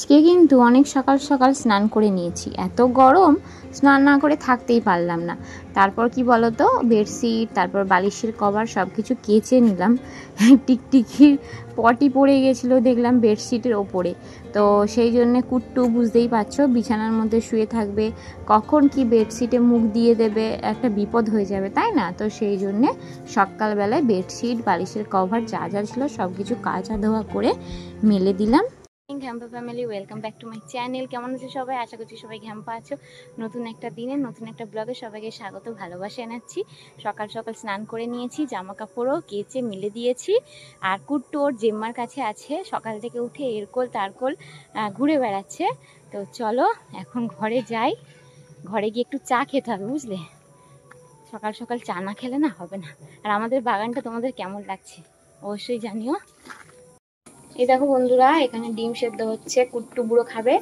আজকে কিন্তু অনেক সকাল সকাল স্নান করে নিয়েছি, এত গরম স্নান না করে থাকতেই পারলাম না। তারপর কি বলতো, বেডশিট তারপর বালিশের কভার সব কিছু কেচে নিলাম। টিকটিকির পটি পড়ে গেছিলো দেখলাম বেডশিটের ওপরে, তো সেই জন্যে কুট্টু বুঝতেই পারছো বিছানার মধ্যে শুয়ে থাকবে, কখন কি বেডশিটে মুখ দিয়ে দেবে একটা বিপদ হয়ে যাবে, তাই না? তো সেই জন্যে সকালবেলায় বেডশিট বালিশের কভার যা যা ছিল সব কিছু কাচা ধোয়া করে মেলে দিলাম। ঘ্যাম্পা family, welcome back to my channel. কেমন আছো সবাই? আশা করছি সবাই ঘ্যাম্পা আছো। নতুন একটা দিনে নতুন একটা ব্লগে সবাইকে স্বাগত, ভালোবাসা জানাচ্ছি। সকাল সকাল স্নান করে নিয়েছি, জামা কাপড়ও কেচে মিলে দিয়েছি। আর কুট্টু ওর জেম্মার কাছে আছে, সকাল থেকে উঠে এরকোল তারকোল ঘুরে বেড়াচ্ছে। তো চলো এখন ঘরে যাই, ঘরে গিয়ে একটু চা খেতে হবে, বুঝলে? সকাল সকাল চা না খেলে না হবে না। আর আমাদের বাগানটা তোমাদের কেমন লাগছে অবশ্যই জানিও। এই দেখো বন্ধুরা, এখানে ডিম সেদ্ধ হচ্ছে, কুট্টু বুড়ো খাবে।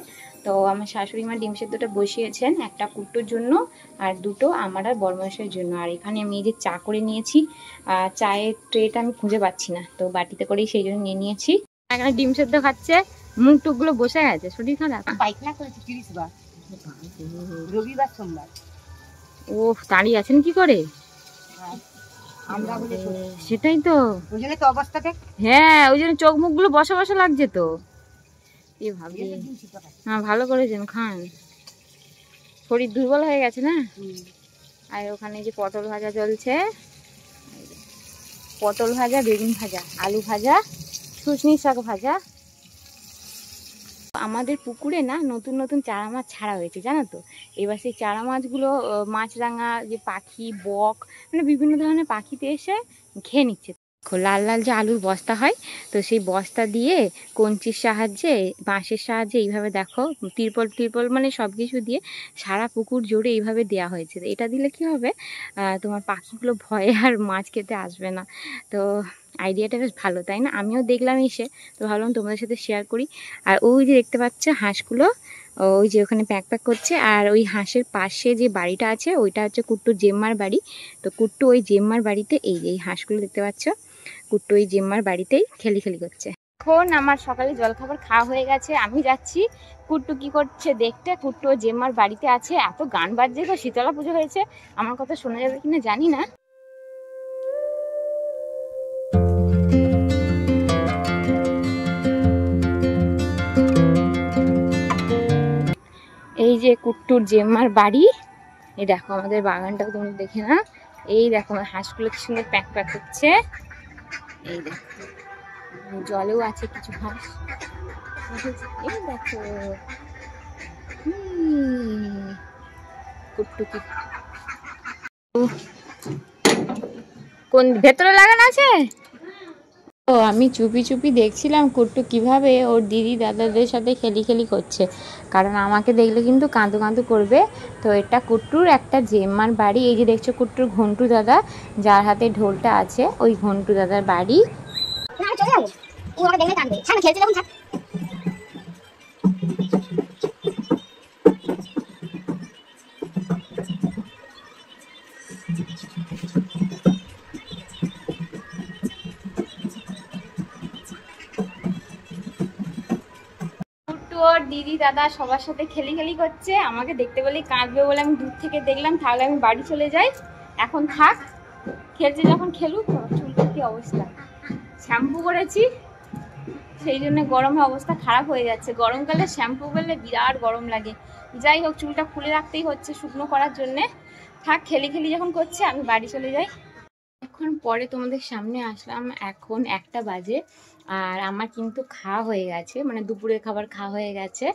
তো আমার শাশুড়ি মা ডিম সেদ্ধটা বসিয়েছেন, একটা কুট্টুর জন্য আর দুটো আমার আর বড়মাসের জন্য। আর এখানে আমি এই যে চা করে নিয়েছি, চায়ের ট্রেটা আমি খুঁজে পাচ্ছি না, তো বাটিতে করেই সেই জন্য নিয়ে নিয়েছি। এখানে ডিম সেদ্ধ খাচ্ছে, মুখ টুকগুলো বসে গেছে, শরীর খারাপ। পায়খানা করেছি 30 বার, রবিবার সোমবার। ও দাঁড়িয়ে আছেন কি করে? আমরা বলে সেটাই তো, ওই জন্য তো অবস্থা দেখ। হ্যাঁ ওই জন্য চোখ মুখগুলো বসা বসা লাগছে তো। কি ভাবি, হ্যাঁ ভালো করেছেন, খান। শরীর দুর্বল হয়ে গেছে না। আর ওখানে যে পটল ভাজা চলছে, পটল ভাজা, বেগুন ভাজা, আলু ভাজা, শুশনি শাক ভাজা। আমাদের পুকুরে না নতুন নতুন চারা মাছ ছাড়া হয়েছে, জানো তো। এবার সেই চারা মাছগুলো মাছরাঙা যে পাখি, বক, মানে বিভিন্ন ধরনের পাখিতে এসে খেয়ে নিচ্ছে। লাল লাল যে আলুর বস্তা হয়, তো সেই বস্তা দিয়ে কঞ্চির সাহায্যে, বাঁশের সাহায্যে এইভাবে দেখো তিরপল টিরপল মানে সব কিছু দিয়ে সারা পুকুর জুড়ে এইভাবে দেওয়া হয়েছে। এটা দিলে কি হবে, তোমার পাখিগুলো ভয়ে আর মাছ খেতে আসবে না। তো আইডিয়াটা বেশ ভালো, তাই না? আমিও দেখলাম এসে, তো ভাবলাম তোমাদের সাথে শেয়ার করি। আর ওই যে দেখতে পাচ্ছ হাঁসগুলো, ওই যে ওখানে প্যাক প্যাক করছে। আর ওই হাঁসের পাশে যে বাড়িটা আছে ওইটা হচ্ছে কুট্টুর জেম্মার বাড়ি। তো কুট্টু ওই জেম্মার বাড়িতে, এই যে এই হাঁসগুলো দেখতে পাচ্ছ, কুট্টু ওই জেম্মার বাড়িতেই খেলি করছে। এখন আমার সকালে জলখাবার খাওয়া হয়ে গেছে, আমি যাচ্ছি কুট্টু কি করছে দেখতে। কুট্টু জেম্মার বাড়িতে আছে, এত গান বাজছে গো, শীতলা পুজো হয়েছে, আমার কথা শোনা যাবে কিনা জানি না। এই যে কুট্টুর জেম্মার বাড়ি, এই দেখো আমাদের বাগানটাও তোমরা দেখে না। এই দেখো আমার হাঁসগুলো কি সুন্দর প্যাক প্যাক করছে। এই দেখো জলেও আছে কিছু হাঁস, এই দেখো কুট্টু কি কোন ভেতরে লাগানো আছে। তো আমি চুপি চুপি দেখছিলাম কুট্টু কিভাবে ওর দিদি দাদাদের সাথে খেলি করছে, কারণ আমাকে দেখলে কিন্তু কাঁদু কাঁদু করবে। তো এটা কুট্টুর একটা জেম্মার বাড়ি। এই যে দেখছো কুট্টুর ঘন্টু দাদা, যার হাতে ঢোলটা আছে, ওই ঘন্টু দাদার বাড়ি। ওর দিদি দাদা সবার সাথে খেলি করছে, আমাকে দেখতে বলেই কাঁদবে বলে আমি দূর থেকে দেখলাম, তাহলে আমি বাড়ি চলে যাই। এখন থাক, খেলছে যখন খেলুক। চুলটার কি অবস্থা, শ্যাম্পু করেছি সেই জন্য গরমে অবস্থা খারাপ হয়ে যাচ্ছে। গরমকালে শ্যাম্পু করলে বিরাট গরম লাগে। যাই হোক, চুলটা খুলে রাখতেই হচ্ছে শুকনো করার জন্যে। থাক, খেলি যখন করছে আমি বাড়ি চলে যাই। এখন পরে তোমাদের সামনে আসলাম, এখন 1টা বাজে। আর আমার কিন্তু খাওয়া হয়ে গেছে, মানে দুপুরের খাবার খাওয়া হয়ে গেছে।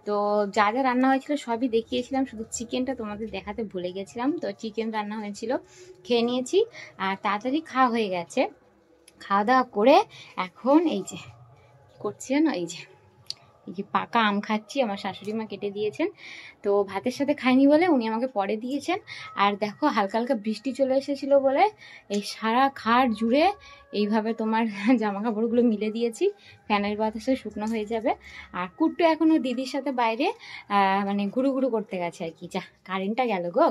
তো যা যা রান্না হয়েছিল সবই দেখিয়েছিলাম, শুধু চিকেনটা তোমাদের দেখাতে ভুলে গেছিলাম। তো চিকেন রান্না হয়েছিল, খেয়ে নিয়েছি আর তাড়াতাড়ি খাওয়া হয়ে গেছে। খাওয়া দাওয়া করে এখন এই যে করছি না, এই যে পাকা আম খাচ্ছি, আমার শাশুড়ি মা কেটে দিয়েছেন। তো ভাতের সাথে খাইনি বলে উনি আমাকে পরে দিয়েছেন। আর দেখো হালকা হালকা বৃষ্টি চলে এসেছিলো বলে এই সারা খাট জুড়ে এইভাবে তোমার জামা কাপড়গুলো মিলে দিয়েছি, ফ্যানের বাতাসে শুকনো হয়ে যাবে। আর কুট্টু এখনও দিদির সাথে বাইরে মানে ঘুরু ঘুরু করতে গেছে আর কি। যা কারেন্টটা গেল গো।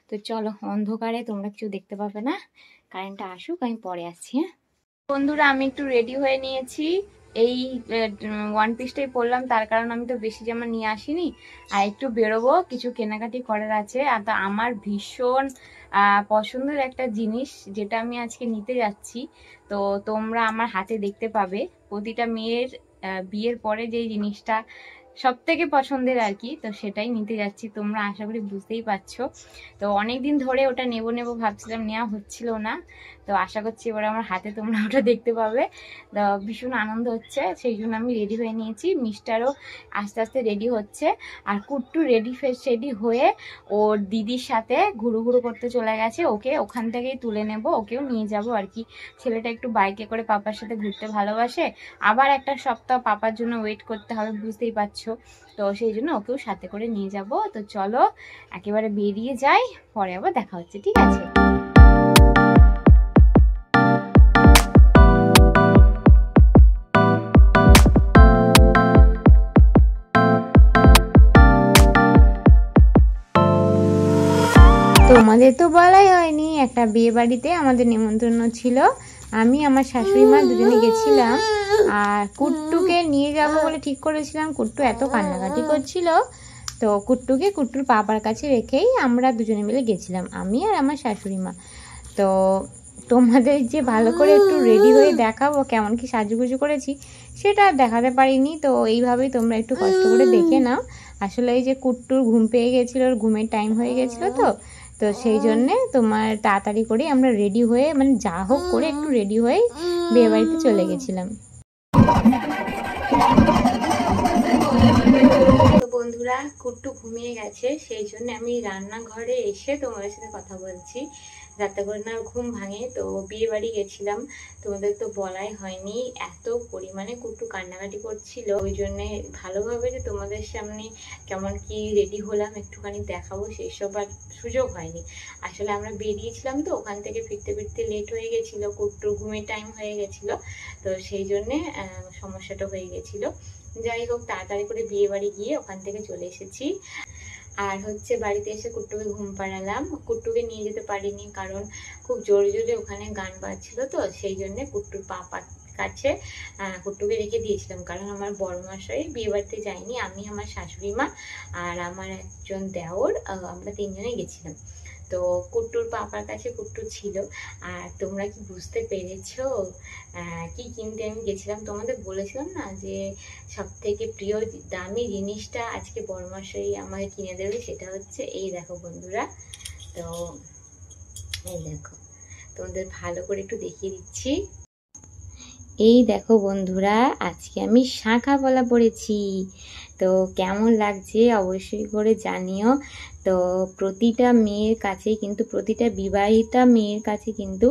তো চলো, অন্ধকারে তোমরা কিছু দেখতে পাবে না, কারেন্টটা আসুক, আমি পরে আসছি। হ্যাঁ বন্ধুরা, আমি একটু রেডি হয়ে নিয়েছি, এই ওয়ান পিসটাই পরলাম, তার কারণ আমি তো বেশি জামা নিয়ে আসিনি, আর একটু বেরোবো, কিছু কেনাকাটি করার আছে। আর তো আমার ভীষণ পছন্দের একটা জিনিস যেটা আমি আজকে নিতে যাচ্ছি, তো তোমরা আমার হাতে দেখতে পাবে। প্রতিটা মেয়ের বিয়ের পরে যে জিনিসটা সব থেকে পছন্দের আর কি, তো সেটাই নিতে যাচ্ছি। তোমরা আশা করি বুঝতেই পারছো। তো অনেকদিন ধরে ওটা নেবো নেবো ভাবছিলাম, নেওয়া হচ্ছিল না। তো আশা করছি এবার আমার হাতে তোমরা ওটা দেখতে পাবে। তো ভীষণ আনন্দ হচ্ছে, সেই জন্য আমি রেডি হয়ে নিয়েছি। মিস্টারও আস্তে আস্তে রেডি হচ্ছে, আর কুট্টু রেডি হয়ে ওর দিদির সাথে ঘুরু ঘুরু করতে চলে গেছে। ওকে ওখান থেকেই তুলে নেব, ওকেও নিয়ে যাব আর কি। ছেলেটা একটু বাইকে করে পাপার সাথে ঘুরতে ভালোবাসে, আবার একটা সপ্তাহ পাপার জন্য ওয়েট করতে হবে, বুঝতেই পারছো। তো সেই জন্য ওকেও সাথে করে নিয়ে যাব। তো চলো একেবারে বেরিয়ে যাই, পরে আবার দেখা হচ্ছে, ঠিক আছে? তোমাদের তো বলাই হয়নি, একটা বিয়ে বাড়িতে আমাদের নিমন্ত্রণ ছিল। আমি আমার শাশুড়ি মা দুজনে গেছিলাম, আর কুট্টুকে নিয়ে যাব বলে ঠিক করেছিলাম। কুট্টু এত কান্নাকাটি করছিল, তো কুট্টুকে কুট্টুর পাপার কাছে রেখেই আমরা দুজনে মিলে গেছিলাম, আমি আর আমার শাশুড়ি মা। তো তোমাদের যে ভালো করে একটু রেডি হয়ে দেখাবো কেমন কি সাজুগুজু করেছি, সেটা আর দেখাতে পারিনি। তো এইভাবেই তোমরা একটু কষ্ট করে দেখে নাও। আসলে এই যে কুট্টুর ঘুম পেয়ে গেছিলো, ওর ঘুমের টাইম হয়ে গেছিলো, তো সেই জন্যে তোমার তাড়াতাড়ি করে আমরা রেডি হয়ে, মানে যা হোক করে একটু রেডি হয়ে বিয়ে বাড়িতে চলে গেছিলাম। তো বন্ধুরা, কুট্টু ঘুমিয়ে গেছে, সেই জন্য আমি রান্নাঘরে এসে তোমাদের সাথে কথা বলছি, যাতে করে না ঘুম ভাঙে। তো বিয়ে বাড়ি গেছিলাম, তোমাদের তো বলাই হয়নি, এত পরিমাণে কুট্টু কান্নাকাটি করছিল, ওই জন্যে ভালোভাবে যে তোমাদের সামনে কেমন কি রেডি হলাম একটুখানি দেখাবো সেই সব আর সুযোগ হয়নি। আসলে আমরা বেরিয়েছিলাম, তো ওখান থেকে ফিরতে ফিরতে লেট হয়ে গেছিলো, কুট্টুর ঘুমের টাইম হয়ে গেছিলো, তো সেই জন্যে সমস্যাটা হয়ে গেছিলো। যাই হোক, তাড়াতাড়ি করে বিয়ে বাড়ি গিয়ে ওখান থেকে চলে এসেছি। আর হচ্ছে বাড়িতে এসে কুট্টুকে ঘুম পাড়ালাম। কুট্টুকে নিয়ে যেতে পারিনি, কারণ খুব জোরে জোরে ওখানে গান বাজছিল, তো সেই জন্যে কুট্টুর পাপার কাছে কুট্টুকে রেখে দিয়েছিলাম। কারণ আমার বড় মশাই বিয়ে বাড়িতে যায়নি, আমি, আমার শাশুড়ি মা আর আমার একজন দেওর, আমরা তিনজনে গেছিলাম। তো কুট্টুর পাপার কাছে কুট্টু ছিল। আর তোমরা কি বুঝতে পেরেছো কি কিনতে আমি গেছিলাম? তোমাদের বলেছিলাম না যে সব থেকে প্রিয় দামি জিনিসটা আজকে বড়মশাই আমাকে কিনে দেবে, সেটা হচ্ছে এই দেখো বন্ধুরা। তো এই দেখো, তোমাদের ভালো করে একটু দেখিয়ে দিচ্ছি। এই দেখো বন্ধুরা, আজকে আমি শাঁখা পলা পরেছি। তো কেমন লাগছে অবশ্যই করে জানিও। তো প্রতিটা মেয়ের কাছে কিন্তু, প্রতিটা বিবাহিতা মেয়ের কাছে কিন্তু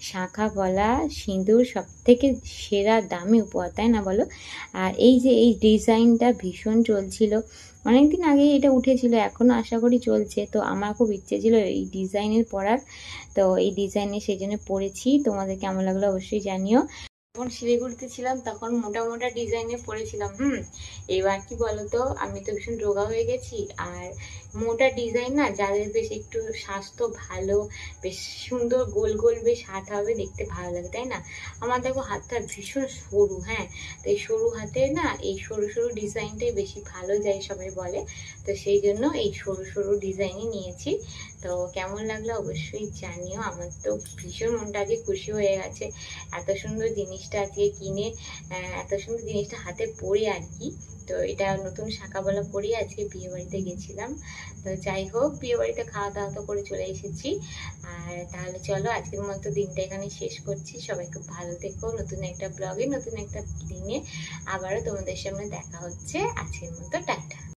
শাঁখা পলা সিঁদুর সব থেকে সেরা দামি উপহার, তাই না বলো? আর এই যে এই ডিজাইনটা ভীষণ চলছিল, অনেকদিন আগে এটা উঠেছিল, এখনও আশা করি চলছে। তো আমার খুব ইচ্ছে ছিল এই ডিজাইনের পরার, তো এই ডিজাইনে সেই জন্য পরেছি। তোমাদের কেমন লাগলো অবশ্যই জানিও। যখন শিলিগুড়িতে ছিলাম তখন মোটা মোটা ডিজাইনে পরেছিলাম। এবার কি বলতো, আমি তো ভীষণ রোগা হয়ে গেছি, আর মোটা ডিজাইন না, যাদের বেশ একটু স্বাস্থ্য ভালো, বেশ সুন্দর গোল গোল বেশ হাত হবে, দেখতে ভালো লাগে, তাই না? আমার দেখো হাতটা ভীষণ সরু, হ্যাঁ, তো এই সরু হাতে না এই সরু সরু ডিজাইনটাই বেশি ভালো যায় সবাই বলে, তো সেই জন্য এই সরু সরু ডিজাইনই নিয়েছি। তো কেমন লাগলো অবশ্যই জানিও। আমার তো ভীষণ মনটা আজকে খুশি হয়ে গেছে, এত সুন্দর জিনিসটা আজকে কিনে, এত সুন্দর জিনিসটা হাতে পরে আর কি। তো এটা নতুন শাঁখাপলা পরে আজকে বিয়ে বাড়িতে গেছিলাম। তো যাই হোক, বিয়ে বাড়িতে খাওয়া দাওয়া তো করে চলে এসেছি। আর তাহলে চলো আজকের মতো দিনটা এখানে শেষ করছি। সবাই খুব ভালো থেকো। নতুন একটা ব্লগে, নতুন একটা দিনে আবারও তোমাদের সামনে দেখা হচ্ছে। আজকের মতো টাটা।